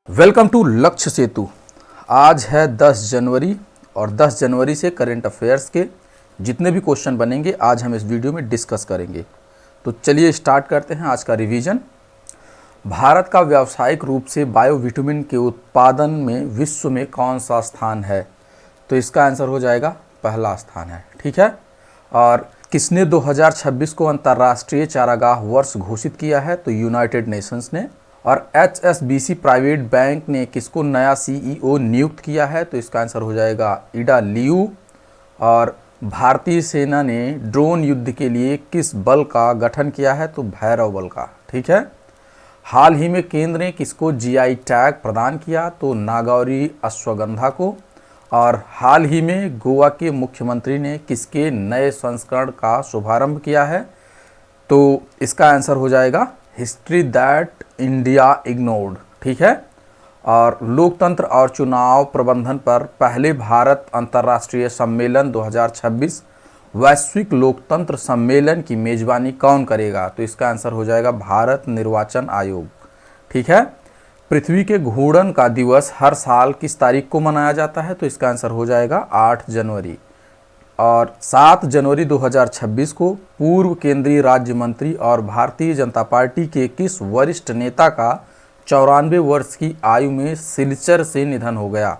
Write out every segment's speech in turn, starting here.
Welcome to लक्ष्य सेतु। आज है 10 जनवरी और 10 जनवरी से करंट अफेयर्स के जितने भी क्वेश्चन बनेंगे आज हम इस वीडियो में डिस्कस करेंगे। तो चलिए स्टार्ट करते हैं आज का रिवीजन। भारत का व्यावसायिक रूप से बायोविटामिन के उत्पादन में विश्व में कौन सा स्थान है? तो इसका आंसर हो जाएगा पहला स्थान है। ठीक है। और किसने 2026 को अंतर्राष्ट्रीय चारागाह वर्ष घोषित किया है? तो यूनाइटेड नेशंस ने। और HSBC प्राइवेट बैंक ने किसको नया CEO नियुक्त किया है? तो इसका आंसर हो जाएगा इडा लियू। और भारतीय सेना ने ड्रोन युद्ध के लिए किस बल का गठन किया है? तो भैरव बल का। ठीक है। हाल ही में केंद्र ने किसको GI टैग प्रदान किया? तो नागौरी अश्वगंधा को। और हाल ही में गोवा के मुख्यमंत्री ने किसके नए संस्करण का शुभारंभ किया है? तो इसका आंसर हो जाएगा हिस्ट्री दैट इंडिया इग्नोर्ड। ठीक है। और लोकतंत्र और चुनाव प्रबंधन पर पहले भारत अंतर्राष्ट्रीय सम्मेलन 2026 वैश्विक लोकतंत्र सम्मेलन की मेजबानी कौन करेगा? तो इसका आंसर हो जाएगा भारत निर्वाचन आयोग। ठीक है। पृथ्वी के घूर्णन का दिवस हर साल किस तारीख को मनाया जाता है? तो इसका आंसर हो जाएगा 8 जनवरी। और 7 जनवरी 2026 को पूर्व केंद्रीय राज्य मंत्री और भारतीय जनता पार्टी के किस वरिष्ठ नेता का 94 वर्ष की आयु में सिलचर से निधन हो गया?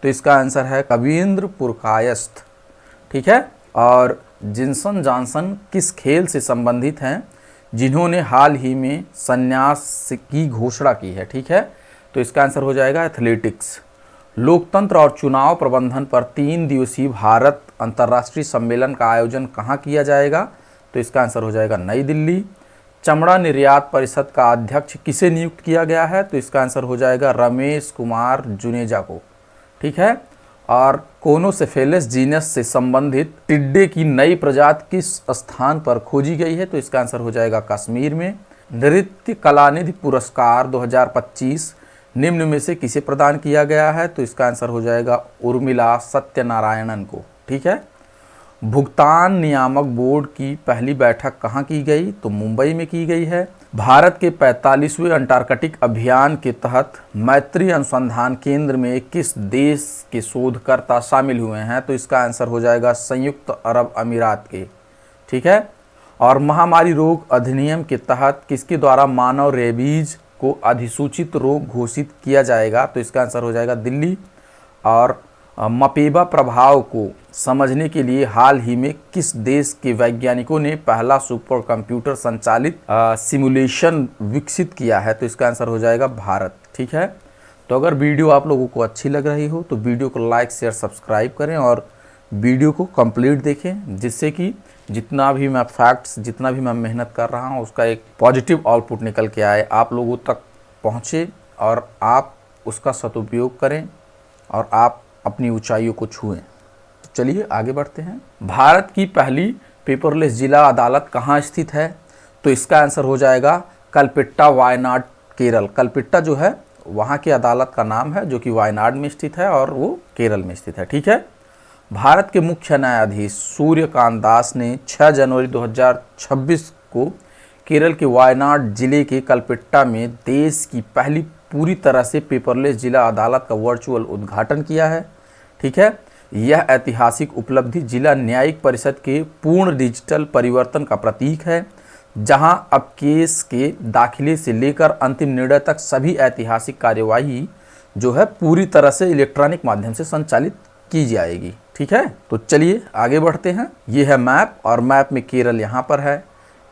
तो इसका आंसर है कबींद्र पुरकायस्थ। ठीक है। और जिनसन जॉनसन किस खेल से संबंधित हैं जिन्होंने हाल ही में संन्यास की घोषणा की है? ठीक है। तो इसका आंसर हो जाएगा एथलेटिक्स। लोकतंत्र और चुनाव प्रबंधन पर 3 दिवसीय भारत अंतर्राष्ट्रीय सम्मेलन का आयोजन कहाँ किया जाएगा? तो इसका आंसर हो जाएगा नई दिल्ली। चमड़ा निर्यात परिषद का अध्यक्ष किसे नियुक्त किया गया है? तो इसका आंसर हो जाएगा रमेश कुमार जुनेजा को। ठीक है। और कोनोसेफेलस जीनस से संबंधित टिड्डे की नई प्रजाति किस स्थान पर खोजी गई है? तो इसका आंसर हो जाएगा कश्मीर में। नृत्य कलानिधि पुरस्कार 2025 निम्न में से किसे प्रदान किया गया है? तो इसका आंसर हो जाएगा उर्मिला सत्यनारायणन को। ठीक है। भुगतान नियामक बोर्ड की पहली बैठक कहाँ की गई? तो मुंबई में की गई है। भारत के 45वें अंटार्कटिक अभियान के तहत मैत्री अनुसंधान केंद्र में किस देश के शोधकर्ता शामिल हुए हैं? तो इसका आंसर हो जाएगा संयुक्त अरब अमीरात के। ठीक है। और महामारी रोग अधिनियम के तहत किसके द्वारा मानव रेबीज को अधिसूचित रोग घोषित किया जाएगा? तो इसका आंसर हो जाएगा दिल्ली। और मपेबा प्रभाव को समझने के लिए हाल ही में किस देश के वैज्ञानिकों ने पहला सुपर कंप्यूटर संचालित सिमुलेशन विकसित किया है? तो इसका आंसर हो जाएगा भारत। ठीक है। तो अगर वीडियो आप लोगों को अच्छी लग रही हो तो वीडियो को लाइक शेयर सब्सक्राइब करें और वीडियो को कंप्लीट देखें, जिससे कि जितना भी मैं फैक्ट्स जितना भी मैं मेहनत कर रहा हूँ उसका एक पॉजिटिव आउटपुट निकल के आए, आप लोगों तक पहुँचे और आप उसका सदुपयोग करें और आप अपनी ऊंचाइयों को छुएं। तो चलिए आगे बढ़ते हैं। भारत की पहली पेपरलेस जिला अदालत कहाँ स्थित है? तो इसका आंसर हो जाएगा कलपेट्टा, वायनाड, केरल। कलपेट्टा जो है वहाँ की अदालत का नाम है जो कि वायनाड में स्थित है और वो केरल में स्थित है। ठीक है। भारत के मुख्य न्यायाधीश सूर्यकांत दास ने 6 जनवरी 2026 को केरल के वायनाड जिले के कलपेट्टा में देश की पहली पूरी तरह से पेपरलेस जिला अदालत का वर्चुअल उद्घाटन किया है। ठीक है। यह ऐतिहासिक उपलब्धि जिला न्यायिक परिषद के पूर्ण डिजिटल परिवर्तन का प्रतीक है, जहां अब केस के दाखिले से लेकर अंतिम निर्णय तक सभी ऐतिहासिक कार्यवाही जो है पूरी तरह से इलेक्ट्रॉनिक माध्यम से संचालित की जाएगी। ठीक है। तो चलिए आगे बढ़ते हैं। ये है मैप और मैप में केरल यहाँ पर है।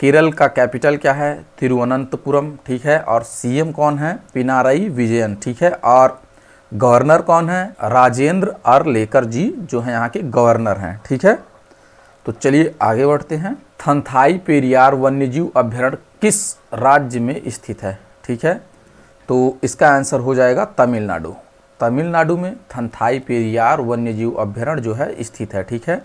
केरल का कैपिटल क्या है? तिरुवनंतपुरम। ठीक है। और CM कौन है? पिनाराई विजयन। ठीक है। और गवर्नर कौन है? राजेंद्र अरलेकर जी जो है यहाँ के गवर्नर हैं। ठीक है। तो चलिए आगे बढ़ते हैं। थंथाई पेरियार वन्यजीव अभ्यारण्य किस राज्य में स्थित है? ठीक है। तो इसका आंसर हो जाएगा तमिलनाडु। तमिलनाडु में थंथाई पेरियार वन्यजीव अभ्यारण्य जो है स्थित है। ठीक है।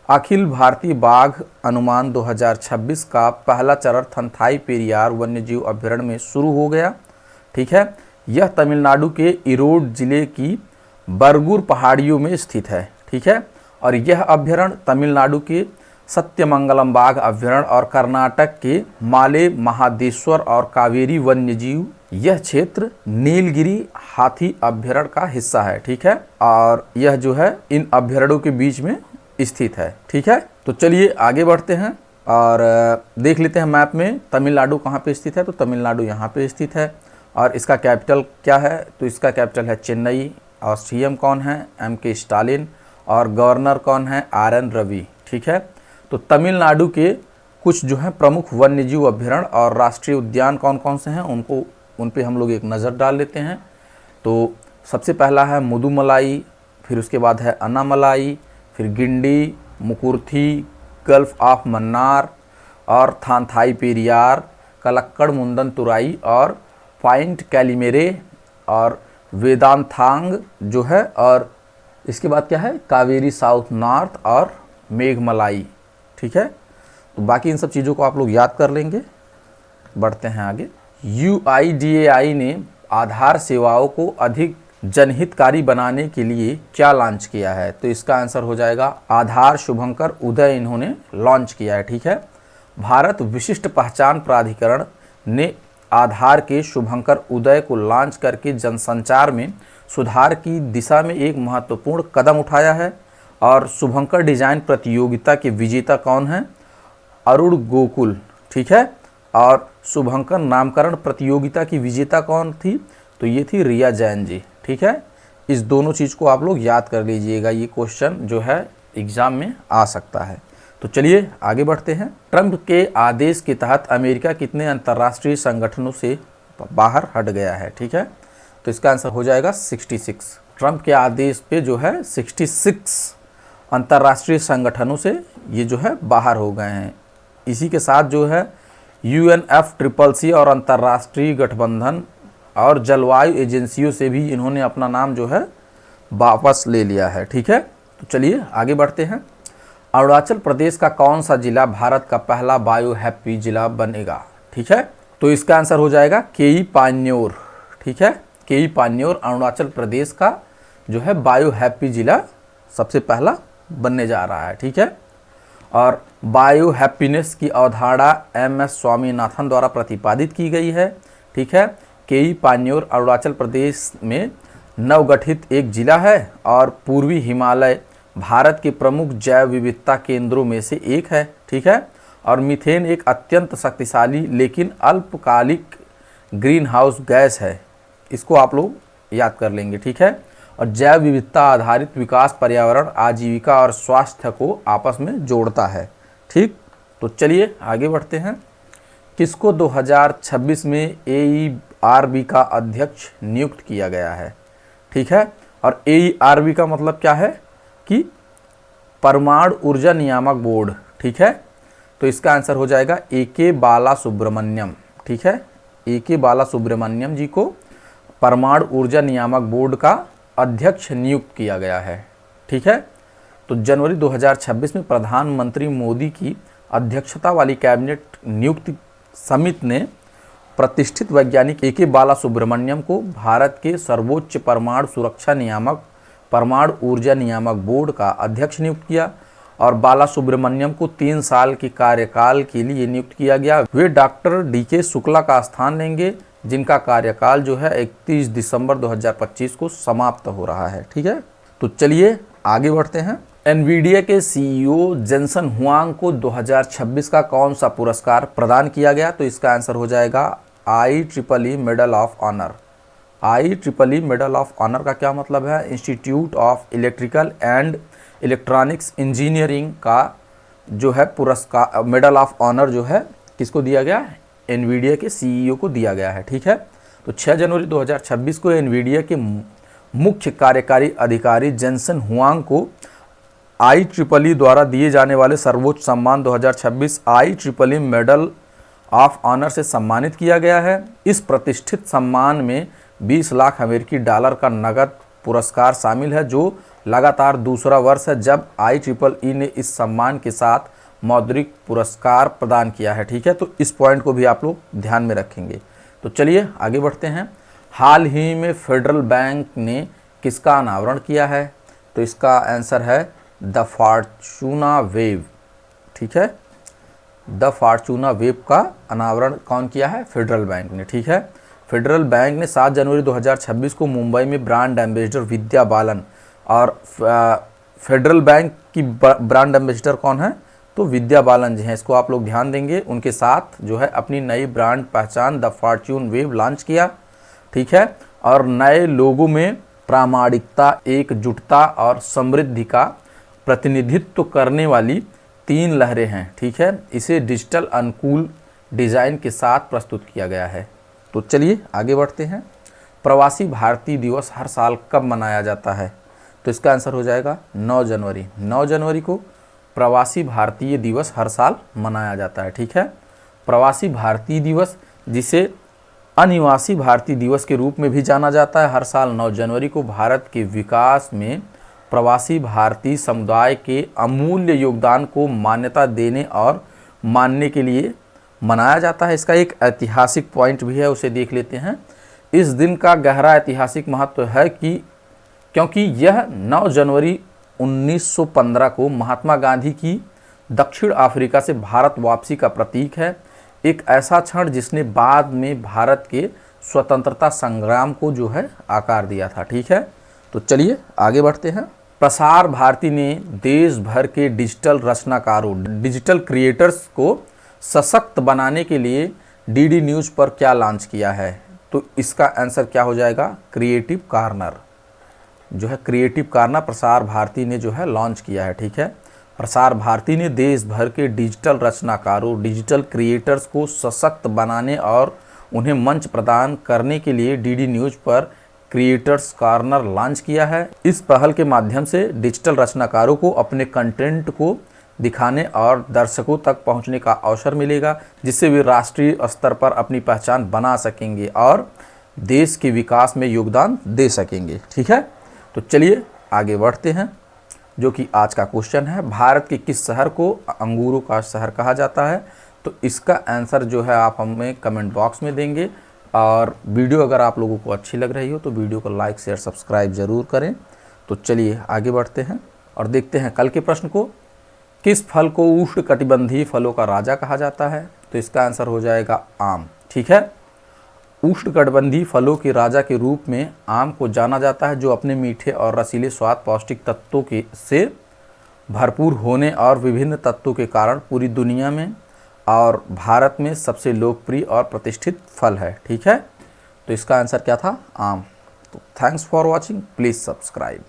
अखिल भारतीय बाघ अनुमान 2026 का पहला चरण थंथाई पेरियार वन्यजीव अभ्यारण्य में शुरू हो गया। ठीक है। यह तमिलनाडु के इरोड जिले की बरगुर पहाड़ियों में स्थित है। ठीक है। और यह अभ्यारण्य तमिलनाडु के सत्यमंगलम बाघ अभ्यारण्य और कर्नाटक के माले महादेश्वर और कावेरी वन्यजीव यह क्षेत्र नीलगिरी हाथी अभ्यारण्य का हिस्सा है। ठीक है, और यह जो है इन अभ्यारण्यों के बीच में स्थित है। ठीक है, तो चलिए आगे बढ़ते हैं और देख लेते हैं मैप में तमिलनाडु कहाँ पे स्थित है। तो तमिलनाडु यहाँ पे स्थित है और इसका कैपिटल क्या है? तो इसका कैपिटल है चेन्नई और सीएम कौन है? एम.के. स्टालिन और गवर्नर कौन है? आर.एन. रवि। ठीक है, तो तमिलनाडु के कुछ जो है प्रमुख वन्यजीव अभ्यारण्य और राष्ट्रीय उद्यान कौन कौन से हैं उन पे हम लोग एक नज़र डाल लेते हैं। तो सबसे पहला है मुदुमलाई, फिर उसके बाद है अन्नामलाई, फिर गिंडी, मुकुर्थी, गल्फ ऑफ मन्नार और थानथाई पेरियार, कलक्कड़ मुंदन तुराई और पॉइंट कैलिमेरे और वेदांतांग जो है, और इसके बाद क्या है? कावेरी साउथ नॉर्थ और मेघमलाई। ठीक है, तो बाकी इन सब चीज़ों को आप लोग याद कर लेंगे। बढ़ते हैं आगे। UIDAI ने आधार सेवाओं को अधिक जनहितकारी बनाने के लिए क्या लॉन्च किया है? तो इसका आंसर हो जाएगा आधार शुभंकर उदय इन्होंने लॉन्च किया है। ठीक है, भारत विशिष्ट पहचान प्राधिकरण ने आधार के शुभंकर उदय को लॉन्च करके जनसंचार में सुधार की दिशा में एक महत्वपूर्ण कदम उठाया है। और शुभंकर डिजाइन प्रतियोगिता के विजेता कौन है? अरुण गोकुल। ठीक है, और शुभंकर नामकरण प्रतियोगिता की विजेता कौन थी? तो ये थी रिया जैन जी। ठीक है, इस दोनों चीज़ को आप लोग याद कर लीजिएगा, ये क्वेश्चन जो है एग्जाम में आ सकता है। तो चलिए आगे बढ़ते हैं। ट्रंप के आदेश के तहत अमेरिका कितने अंतर्राष्ट्रीय संगठनों से बाहर हट गया है? ठीक है, तो इसका आंसर हो जाएगा 66। ट्रंप के आदेश पे जो है 66 अंतर्राष्ट्रीय संगठनों से ये जो है बाहर हो गए हैं। इसी के साथ जो है UNFCCC और अंतर्राष्ट्रीय गठबंधन और जलवायु एजेंसियों से भी इन्होंने अपना नाम जो है वापस ले लिया है। ठीक है, तो चलिए आगे बढ़ते हैं। अरुणाचल प्रदेश का कौन सा जिला भारत का पहला बायो हैप्पी जिला बनेगा? ठीक है, तो इसका आंसर हो जाएगा केई पान्योर। ठीक है, केई पान्योर अरुणाचल प्रदेश का जो है बायो हैप्पी जिला सबसे पहला बनने जा रहा है। ठीक है, और बायो हैप्पीनेस की अवधारणा MS स्वामीनाथन द्वारा प्रतिपादित की गई है। ठीक है, केई पान्योर अरुणाचल प्रदेश में नवगठित एक जिला है और पूर्वी हिमालय भारत के प्रमुख जैव विविधता केंद्रों में से एक है। ठीक है, और मीथेन एक अत्यंत शक्तिशाली लेकिन अल्पकालिक ग्रीन हाउस गैस है, इसको आप लोग याद कर लेंगे। ठीक है, और जैव विविधता आधारित विकास पर्यावरण आजीविका और स्वास्थ्य को आपस में जोड़ता है। ठीक, तो चलिए आगे बढ़ते हैं। किसको 2026 में AERB का अध्यक्ष नियुक्त किया गया है? ठीक है, और AERB का मतलब क्या है कि परमाणु ऊर्जा नियामक बोर्ड। ठीक है, तो इसका आंसर हो जाएगा AK बाला सुब्रमण्यम। ठीक है, AK बाला सुब्रमण्यम जी को परमाणु ऊर्जा नियामक बोर्ड का अध्यक्ष नियुक्त किया गया है। ठीक है, तो जनवरी 2026 में प्रधानमंत्री मोदी की अध्यक्षता वाली कैबिनेट नियुक्ति समिति ने प्रतिष्ठित वैज्ञानिक AK बाला सुब्रमण्यम को भारत के सर्वोच्च परमाणु सुरक्षा नियामक परमाणु ऊर्जा नियामक बोर्ड का अध्यक्ष नियुक्त किया और बाला सुब्रमण्यम को 3 साल के कार्यकाल के लिए नियुक्त किया गया। वे डॉक्टर DK शुक्ला का स्थान लेंगे, जिनका कार्यकाल जो है 31 दिसंबर 2025 को समाप्त हो रहा है। ठीक है, तो चलिए आगे बढ़ते हैं। एनवीडिया के CEO जेंसन हुआंग को 2026 का कौन सा पुरस्कार प्रदान किया गया? तो इसका आंसर हो जाएगा IEEE medal of honour. IEEE medal of honour का क्या मतलब है? Institute of Electrical and Electronics Engineering का जो है पुरस्कार मेडल ऑफ ऑनर जो है किसको दिया गया? एनवीडिया के CEO को दिया गया है। ठीक है, तो 6 जनवरी 2026 को एनवीडिया के मुख्य कार्यकारी अधिकारी जेंसन हुआंग को IEEE द्वारा दिए जाने वाले सर्वोच्च सम्मान 2026 IEEE मेडल ऑफ ऑनर से सम्मानित किया गया है। इस प्रतिष्ठित सम्मान में 20 लाख अमेरिकी डॉलर का नगद पुरस्कार शामिल है, जो लगातार दूसरा वर्ष है जब IEEE ने इस सम्मान के साथ मौद्रिक पुरस्कार प्रदान किया है। ठीक है, तो इस पॉइंट को भी आप लोग ध्यान में रखेंगे। तो चलिए आगे बढ़ते हैं। हाल ही में फेडरल बैंक ने किसका अनावरण किया है? तो इसका आंसर है द फॉर्चूना वेव। ठीक है। द फॉर्चूना वेब का अनावरण कौन किया है? फेडरल बैंक ने, ठीक है। फेडरल बैंक ने 7 जनवरी 2026 को मुंबई में ब्रांड एम्बेसडर विद्या बालन, और फेडरल बैंक की ब्रांड एम्बेसडर कौन है? तो विद्या बालन जी हैं। इसको आप लोग ध्यान देंगे। उनके साथ जो है अपनी नई ब्रांड पहचान द फॉर्चून वेब लॉन्च किया, ठीक है। और नए लोगों में प्रामाणिकता, एकजुटता और समृद्धि का प्रतिनिधित्व करने वाली 3 लहरें हैं, ठीक है। इसे डिजिटल अनुकूल डिज़ाइन के साथ प्रस्तुत किया गया है। तो चलिए आगे बढ़ते हैं। प्रवासी भारतीय दिवस हर साल कब मनाया जाता है? तो इसका आंसर हो जाएगा 9 जनवरी। 9 जनवरी को प्रवासी भारतीय दिवस हर साल मनाया जाता है, ठीक है। प्रवासी भारतीय दिवस, जिसे अनिवासी भारतीय दिवस के रूप में भी जाना जाता है, हर साल 9 जनवरी को भारत के विकास में प्रवासी भारतीय समुदाय के अमूल्य योगदान को मान्यता देने और मानने के लिए मनाया जाता है। इसका एक ऐतिहासिक पॉइंट भी है, उसे देख लेते हैं। इस दिन का गहरा ऐतिहासिक महत्व है क्योंकि यह 9 जनवरी 1915 को महात्मा गांधी की दक्षिण अफ्रीका से भारत वापसी का प्रतीक है। एक ऐसा क्षण जिसने बाद में भारत के स्वतंत्रता संग्राम को जो है आकार दिया था, ठीक है। तो चलिए आगे बढ़ते हैं। प्रसार भारती ने देश भर के डिजिटल रचनाकारों, डिजिटल क्रिएटर्स को सशक्त बनाने के लिए डीडी न्यूज़ पर क्या लॉन्च किया है? तो इसका आंसर क्या हो जाएगा? क्रिएटिव कॉर्नर जो है, क्रिएटिव कॉर्नर प्रसार भारती ने जो है लॉन्च किया है, ठीक है। प्रसार भारती ने देश भर के डिजिटल रचनाकारों, डिजिटल क्रिएटर्स को सशक्त बनाने और उन्हें मंच प्रदान करने के लिए डीडी न्यूज़ पर क्रिएटर्स कॉर्नर लॉन्च किया है। इस पहल के माध्यम से डिजिटल रचनाकारों को अपने कंटेंट को दिखाने और दर्शकों तक पहुंचने का अवसर मिलेगा, जिससे वे राष्ट्रीय स्तर पर अपनी पहचान बना सकेंगे और देश के विकास में योगदान दे सकेंगे, ठीक है। तो चलिए आगे बढ़ते हैं, जो कि आज का क्वेश्चन है। भारत के किस शहर को अंगूरों का शहर कहा जाता है? तो इसका आंसर जो है आप हमें कमेंट बॉक्स में देंगे। और वीडियो अगर आप लोगों को अच्छी लग रही हो तो वीडियो को लाइक, शेयर, सब्सक्राइब ज़रूर करें। तो चलिए आगे बढ़ते हैं और देखते हैं कल के प्रश्न को। किस फल को उष्णकटिबंधीय फलों का राजा कहा जाता है? तो इसका आंसर हो जाएगा आम, ठीक है। उष्णकटिबंधीय फलों के राजा के रूप में आम को जाना जाता है, जो अपने मीठे और रसीले स्वाद, पौष्टिक तत्वों से भरपूर होने और विभिन्न तत्वों के कारण पूरी दुनिया में और भारत में सबसे लोकप्रिय और प्रतिष्ठित फल है, ठीक है। तो इसका आंसर क्या था? आम। तो thanks for watching, please subscribe.